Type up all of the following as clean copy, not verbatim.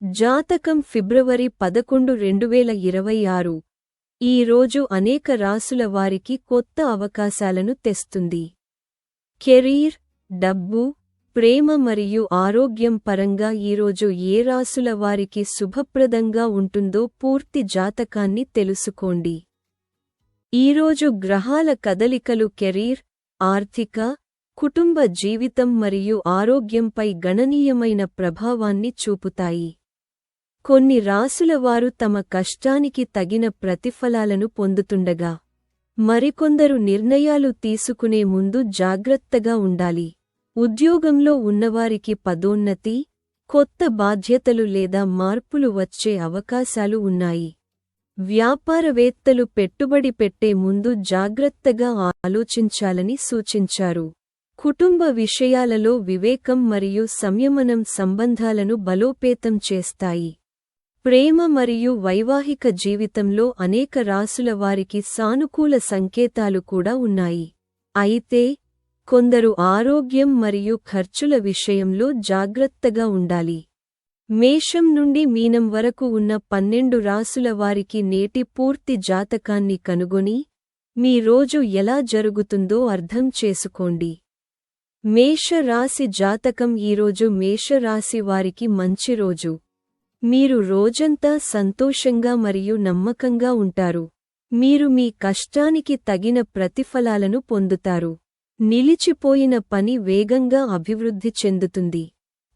జాతకం ఫిబ్రవరి 11, 2026. ఈ రోజు అనేక రాసుల వారికి కొత్త అవకాశాలను తెస్తుంది. కెరీర్, డబ్బు, ప్రేమ మరియు ఆరోగ్యం పరంగా ఈరోజు ఏ రాసుల వారికి శుభప్రదంగా ఉంటుందో పూర్తి జాతకాన్ని తెలుసుకోండి. ఈరోజు గ్రహాల కదలికలు కెరీర్, ఆర్థిక, కుటుంబ జీవితం మరియు ఆరోగ్యంపై గణనీయమైన ప్రభావాన్ని చూపుతాయి. కొన్ని రాసులవారు తమ కష్టానికి తగిన ప్రతిఫలాలను పొందుతుండగా, మరికొందరు నిర్ణయాలు తీసుకునే ముందు జాగ్రత్తగా ఉండాలి. ఉద్యోగంలో ఉన్నవారికి పదోన్నతి, కొత్త బాధ్యతలు లేదా మార్పులు వచ్చే అవకాశాలు ఉన్నాయి. వ్యాపారవేత్తలు పెట్టుబడి పెట్టే ముందు జాగ్రత్తగా ఆలోచించాలని సూచించారు. కుటుంబ విషయాలలో వివేకం మరియు సంయమనం సంబంధాలను బలోపేతం చేస్తాయి. ప్రేమ మరియు వైవాహిక జీవితంలో అనేక రాసుల వారికి సానుకూల సంకేతాలు కూడా ఉన్నాయి. అయితే, కొందరు ఆరోగ్యం మరియు ఖర్చుల విషయంలో జాగ్రత్తగా ఉండాలి. మేషం నుండి మీనం వరకు ఉన్న 12 రాసుల వారికి నేటి పూర్తి జాతకాన్ని కనుగొని, మీ రోజు ఎలా జరుగుతుందో అర్థం చేసుకోండి. మేష రాశి జాతకం ఈరోజు మేషరాశి వారికి మంచి రోజు. మీరు రోజంతా సంతోషంగా మరియు నమ్మకంగా ఉంటారు. మీరు మీ కష్టానికి తగిన ప్రతిఫలాలను పొందుతారు. నిలిచిపోయిన పని వేగంగా అభివృద్ధి చెందుతుంది.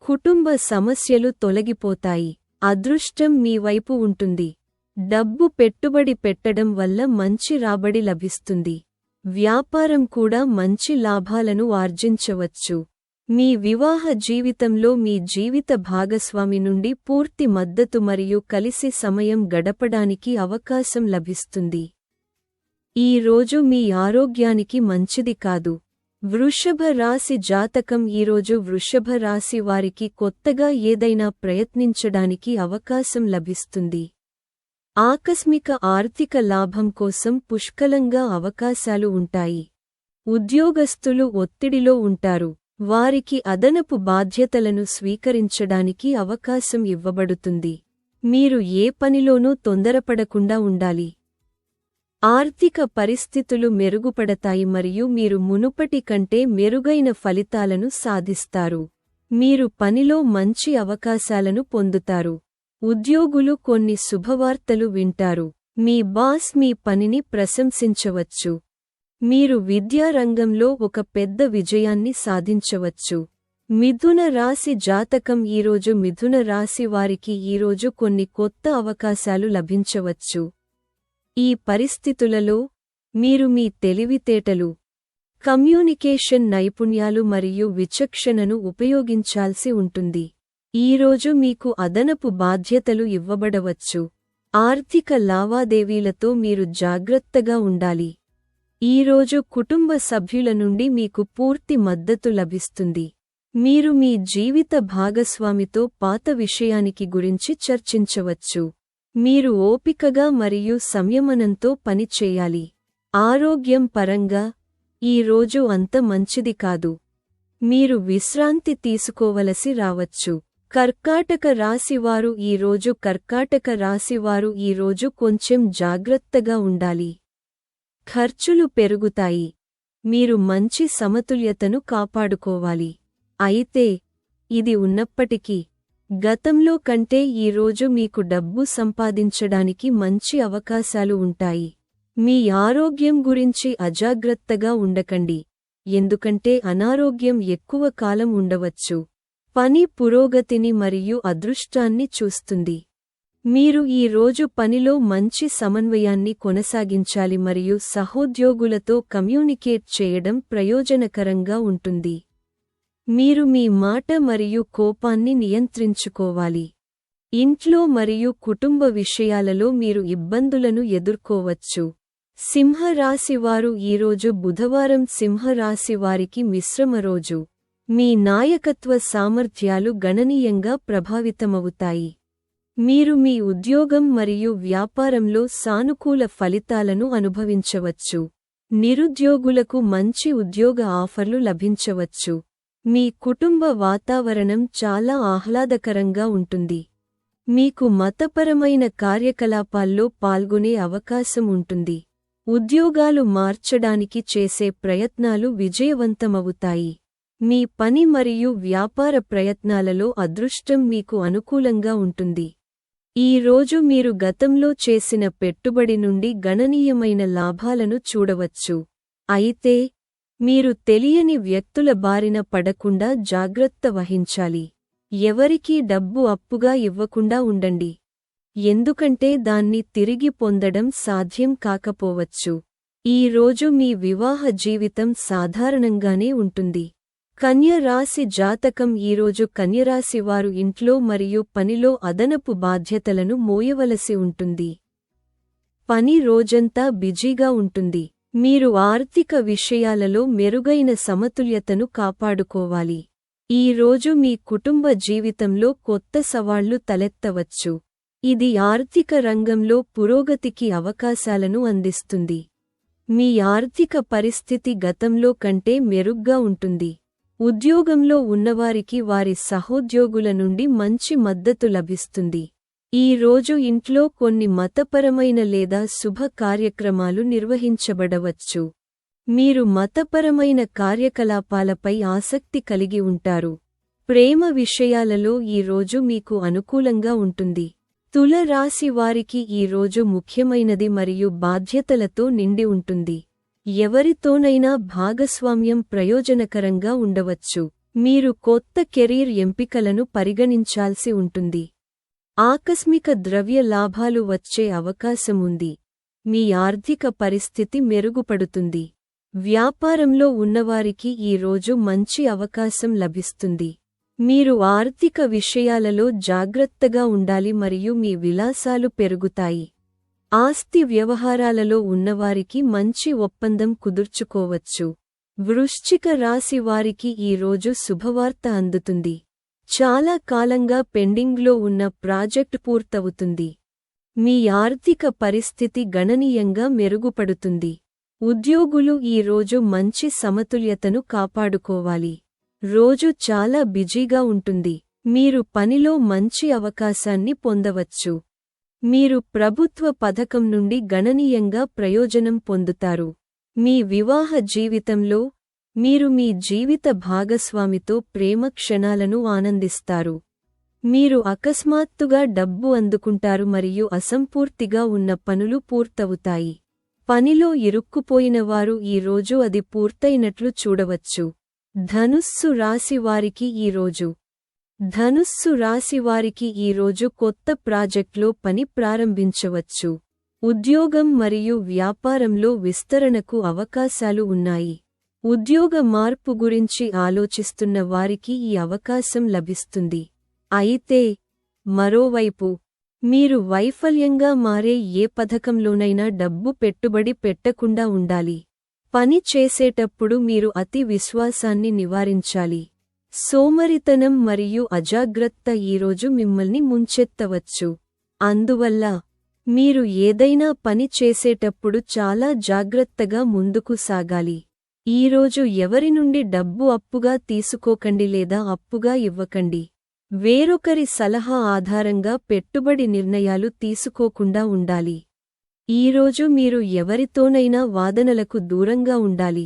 కుటుంబ సమస్యలు తొలగిపోతాయి. అదృష్టం మీ వైపు ఉంటుంది. డబ్బు పెట్టుబడి పెట్టడం వల్ల మంచి రాబడి లభిస్తుంది. వ్యాపారం కూడా మంచి లాభాలను ఆర్జించవచ్చు. మీ వివాహ జీవితంలో మీ జీవిత భాగస్వామి నుండి పూర్తి మద్దతు మరియు కలిసి సమయం గడపడానికి అవకాశం లభిస్తుంది. ఈ రోజు మీ ఆరోగ్యానికి మంచిది కాదు. వృషభ రాశి జాతకం ఈరోజు వృషభ రాశి వారికి కొత్తగా ఏదైనా ప్రయత్నించడానికి అవకాశం లభిస్తుంది. ఆకస్మిక ఆర్థిక లాభం కోసం పుష్కలంగా అవకాశాలు ఉంటాయి. ఉద్యోగస్తులు ఒత్తిడిలో ఉంటారు. వారికి అదనపు బాధ్యతలను స్వీకరించడానికి అవకాశం ఇవ్వబడుతుంది. మీరు ఏ పనిలోనూ తొందరపడకుండా ఉండాలి. ఆర్థిక పరిస్థితులు మెరుగుపడతాయి మరియు మీరు మునుపటి కంటే మెరుగైన ఫలితాలను సాధిస్తారు. మీరు పనిలో మంచి అవకాశాలను పొందుతారు. ఉద్యోగులు కొన్ని శుభవార్తలు వింటారు. మీ బాస్ మీ పనిని ప్రశంసించవచ్చు. మీరు విద్యా రంగంలో ఒక పెద్ద విజయాన్ని సాధించవచ్చు. మిథున రాశి జాతకం ఈరోజు మిథున రాశి వారికి ఈరోజు కొన్ని కొత్త అవకాశాలు లభించవచ్చు. ఈ పరిస్థితులలో, మీరు మీ తెలివితేటలు, కమ్యూనికేషన్ నైపుణ్యాలు మరియు విచక్షణను ఉపయోగించాల్సి ఉంటుంది. ఈరోజు మీకు అదనపు బాధ్యతలు ఇవ్వబడవచ్చు. ఆర్థిక లావాదేవీలతో మీరు జాగ్రత్తగా ఉండాలి. ఈరోజు కుటుంబ సభ్యుల నుండి మీకు పూర్తి మద్దతు లభిస్తుంది. మీరు మీ జీవిత భాగస్వామితో పాత విషయానికి గురించి చర్చించవచ్చు. మీరు ఓపికగా మరియు సంయమనంతో పని చేయాలి. ఆరోగ్యం పరంగా, ఈ రోజు అంత మంచిది కాదు. మీరు విశ్రాంతి తీసుకోవలసి రావచ్చు. కర్కాటక రాశివారు ఈరోజు కర్కాటక రాశివారు ఈరోజు కొంచెం జాగ్రత్తగా ఉండాలి. ఖర్చులు పెరుగుతాయి. మీరు మంచి సమతుల్యతను కాపాడుకోవాలి. అయితే, ఇది ఉన్నప్పటికీ, గతంలో కంటే ఈరోజు మీకు డబ్బు సంపాదించడానికి మంచి అవకాశాలు ఉంటాయి. మీ ఆరోగ్యం గురించి అజాగ్రత్తగా ఉండకండి, ఎందుకంటే అనారోగ్యం ఎక్కువ కాలం ఉండవచ్చు. పని పురోగతిని మరియు అదృష్టాన్ని చూస్తుంది. మీరు ఈ రోజు పనిలో మంచి సమన్వయాన్ని కొనసాగించాలి మరియు సహోద్యోగులతో కమ్యూనికేట్ చేయడం ప్రయోజనకరంగా ఉంటుంది. మీరు మీ మాట మరియు కోపాన్ని నియంత్రించుకోవాలి. ఇంట్లో మరియు కుటుంబ విషయాలలో మీరు ఇబ్బందులను ఎదుర్కోవచ్చు. సింహరాశివారు ఈరోజు బుధవారం సింహరాశి వారికి మిశ్రమ రోజు. మీ నాయకత్వ సామర్థ్యాలు గణనీయంగా ప్రభావితమవుతాయి. మీరు మీ ఉద్యోగం మరియు వ్యాపారంలో సానుకూల ఫలితాలను అనుభవించవచ్చు. నిరుద్యోగులకు మంచి ఉద్యోగ ఆఫర్లు లభించవచ్చు. మీ కుటుంబ వాతావరణం చాలా ఆహ్లాదకరంగా ఉంటుంది. మీకు మతపరమైన కార్యకలాపాల్లో పాల్గొనే అవకాశం ఉంటుంది. ఉద్యోగాలు మార్చడానికి చేసే ప్రయత్నాలు విజయవంతమవుతాయి. మీ పని మరియు వ్యాపార ప్రయత్నాలలో అదృష్టం మీకు అనుకూలంగా ఉంటుంది. ఈ రోజు మీరు గతంలో చేసిన పెట్టుబడి నుండి గణనీయమైన లాభాలను చూడవచ్చు. అయితే మీరు తెలియని వ్యక్తుల బారిన పడకుండా జాగ్రత్త వహించాలి. ఎవరికీ డబ్బు అప్పుగా ఇవ్వకుండా ఉండండి. ఎందుకంటే దాన్ని తిరిగి పొందడం సాధ్యం కాకపోవచ్చు. ఈ రోజు మీ వివాహ జీవితం సాధారణంగానే ఉంటుంది. కన్య రాశి జాతకం. ఈరోజు కన్యరాశి వారు ఇంట్లో మరియు పనిలో అదనపు బాధ్యతలను మోయవలసి ఉంటుంది. పని రోజంతా బిజీగా ఉంటుంది. మీరు ఆర్థిక విషయాలలో మెరుగైన సమతుల్యతను కాపాడుకోవాలి. ఈ రోజు మీ కుటుంబ జీవితంలో కొత్త సవాళ్లు తలెత్తవచ్చు. ఇది ఆర్థిక రంగంలో పురోగతికి అవకాశాలను అందిస్తుంది. మీ ఆర్థిక పరిస్థితి గతంలో కంటే మెరుగ్గా ఉంటుంది. ఉద్యోగంలో ఉన్నవారికి వారి సహోద్యోగుల నుండి మంచి మద్దతు లభిస్తుంది. ఈ రోజు ఇంట్లో కొన్ని మతపరమైన లేదా శుభ కార్యక్రమాలు నిర్వహించబడవచ్చు. మీరు మతపరమైన కార్యకలాపాలపై ఆసక్తి కలిగి ఉంటారు. ప్రేమ విషయాలలో ఈ రోజు మీకు అనుకూలంగా ఉంటుంది. తుల రాశి వారికి ఈ రోజు ముఖ్యమైనది మరియు బాధ్యతలతో నిండి ఉంటుంది. ఎవరితోనైనా భాగస్వామ్యం ప్రయోజనకరంగా ఉండవచ్చు. మీరు కొత్త కెరీర్ ఎంపికలను పరిగణించాల్సి ఉంటుంది. ఆకస్మిక ద్రవ్య లాభాలు వచ్చే అవకాశముంది. మీ ఆర్థిక పరిస్థితి మెరుగుపడుతుంది. వ్యాపారంలో ఉన్నవారికి ఈ రోజు మంచి అవకాశం లభిస్తుంది. మీరు ఆర్థిక విషయాలలో జాగ్రత్తగా ఉండాలి మరియు మీ విలాసాలు పెరుగుతాయి. ఆస్తి వ్యవహారాలలో ఉన్నవారికి మంచి ఒప్పందం కుదుర్చుకోవచ్చు. వృశ్చిక రాశి వారికి ఈ రోజు శుభవార్త అందుతుంది. చాలా కాలంగా పెండింగ్లో ఉన్న ప్రాజెక్ట్ పూర్తవుతుంది. మీ ఆర్థిక పరిస్థితి గణనీయంగా మెరుగుపడుతుంది. ఉద్యోగులు ఈ రోజు మంచి సమతుల్యతను కాపాడుకోవాలి. రోజు చాలా బిజీగా ఉంటుంది. మీరు పనిలో మంచి అవకాశాన్ని పొందవచ్చు. మీరు ప్రభుత్వ పథకం నుండి గణనీయంగా ప్రయోజనం పొందుతారు. మీ వివాహ జీవితంలో మీరు మీ జీవిత భాగస్వామితో ప్రేమ క్షణాలను ఆనందిస్తారు. మీరు అకస్మాత్తుగా డబ్బు అందుకుంటారు మరియు అసంపూర్తిగా ఉన్న పనులు పూర్తవుతాయి. పనిలో ఇరుక్కుపోయినవారు ఈ రోజు అది పూర్తయినట్లు చూడవచ్చు. ధనుస్సు రాశి వారికి ఈ రోజు ధనుస్సు రాశి వారికి ఈ రోజు కొత్త ప్రాజెక్ట్లో పని ప్రారంభించవచ్చు. ఉద్యోగం మరియు వ్యాపారంలో విస్తరణకు అవకాశాలు ఉన్నాయి. ఉద్యోగ మార్పు గురించి ఆలోచిస్తున్న వారికి ఈ అవకాశం లభిస్తుంది. అయితే మరోవైపు మీరు వైఫల్యంగా మారే ఏ పథకంలోనైనా డబ్బు పెట్టుబడి పెట్టకుండా ఉండాలి. పని చేసేటప్పుడు మీరు అతి విశ్వాసాన్ని నివారించాలి. సోమరితనం మరియు అజాగ్రత్త ఈరోజు మిమ్మల్ని ముంచెత్తవచ్చు. అందువల్ల మీరు ఏదైనా పని చేసేటప్పుడు చాలా జాగ్రత్తగా ముందుకు సాగాలి. ఈరోజు ఎవరి నుండి డబ్బు అప్పుగా తీసుకోకండి లేదా అప్పుగా ఇవ్వకండి. వేరొకరి సలహా ఆధారంగా పెట్టుబడి నిర్ణయాలు తీసుకోకుండా ఉండాలి. ఈరోజు మీరు ఎవరితోనైనా వాదనలకు దూరంగా ఉండాలి.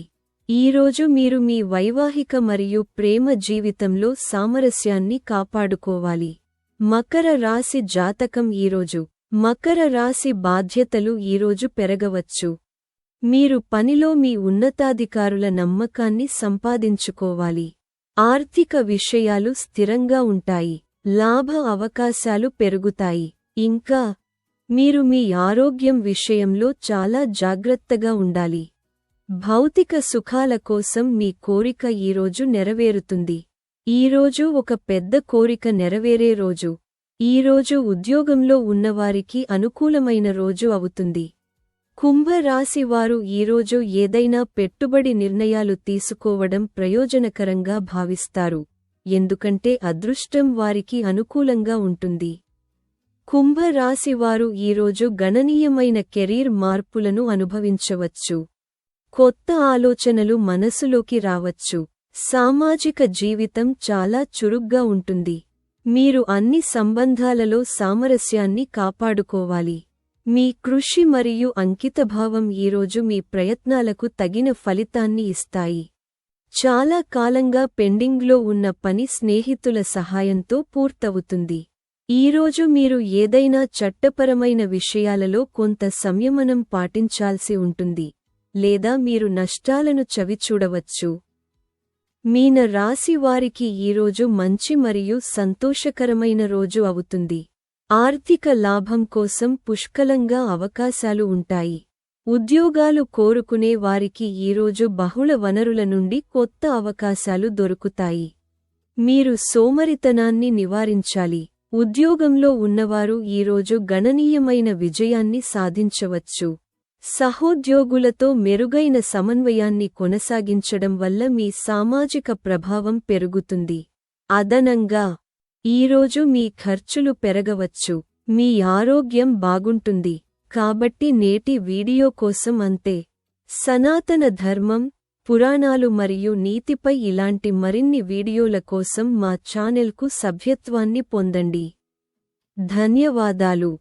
ఈరోజు మీరు మీ వైవాహిక మరియు ప్రేమ జీవితంలో సామరస్యాన్ని కాపాడుకోవాలి. మకర రాశి జాతకం. ఈరోజు మకర రాశి బాధ్యతలు ఈరోజు పెరగవచ్చు. మీరు పనిలో మీ ఉన్నతాధికారుల నమ్మకాన్ని సంపాదించుకోవాలి. ఆర్థిక విషయాలు స్థిరంగా ఉంటాయి. లాభ అవకాశాలు పెరుగుతాయి. ఇంకా మీరు మీ ఆరోగ్యం విషయంలో చాలా జాగ్రత్తగా ఉండాలి. భౌతిక సుఖాల కోసం మీ కోరిక ఈరోజు నెరవేరుతుంది. ఈరోజు ఒక పెద్ద కోరిక నెరవేరే రోజు. ఈరోజు ఉద్యోగంలో ఉన్నవారికి అనుకూలమైన రోజు అవుతుంది. కుంభరాశి వారు ఈరోజు ఏదైనా పెట్టుబడి నిర్ణయాలు తీసుకోవడం ప్రయోజనకరంగా భావిస్తారు, ఎందుకంటే అదృష్టం వారికి అనుకూలంగా ఉంటుంది. కుంభరాశివారు ఈరోజు గణనీయమైన కెరీర్ మార్పులను అనుభవించవచ్చు. కొత్త ఆలోచనలు మనసులోకి రావచ్చు. సామాజిక జీవితం చాలా చురుగ్గా ఉంటుంది. మీరు అన్ని సంబంధాలలో సామరస్యాన్ని కాపాడుకోవాలి. మీ కృషి మరియు అంకితభావం ఈరోజు మీ ప్రయత్నాలకు తగిన ఫలితాన్ని ఇస్తాయి. చాలా కాలంగా పెండింగ్లో ఉన్న పని స్నేహితుల సహాయంతో పూర్తవుతుంది. ఈరోజు మీరు ఏదైనా చట్టపరమైన విషయాలలో కొంత సంయమనం పాటించాల్సి ఉంటుంది, లేదా మీరు నష్టాలను చవిచూడవచ్చు. మీన రాశి వారికి ఈరోజు మంచి మరియు సంతోషకరమైన రోజు అవుతుంది. ఆర్థిక లాభం కోసం పుష్కలంగా అవకాశాలు ఉంటాయి. ఉద్యోగాలు కోరుకునే వారికి ఈరోజు బహుళ వనరుల నుండి కొత్త అవకాశాలు దొరుకుతాయి. మీరు సోమరితనాన్ని నివారించాలి. ఉద్యోగంలో ఉన్నవారు ఈరోజు గణనీయమైన విజయాన్ని సాధించవచ్చు. సహోద్యోగులతో మెరుగైన సమన్వయాన్ని కొనసాగించడం వల్ల మీ సామాజిక ప్రభావం పెరుగుతుంది. అదనంగా ఈరోజు మీ ఖర్చులు పెరగవచ్చు. మీ ఆరోగ్యం బాగుంటుంది. కాబట్టి నేటి వీడియో కోసం అంతే. సనాతన ధర్మం, పురాణాలు మరియు నీతిపై ఇలాంటి మరిన్ని వీడియోల కోసం మా ఛానెల్కు సభ్యత్వాన్ని పొందండి. ధన్యవాదాలు.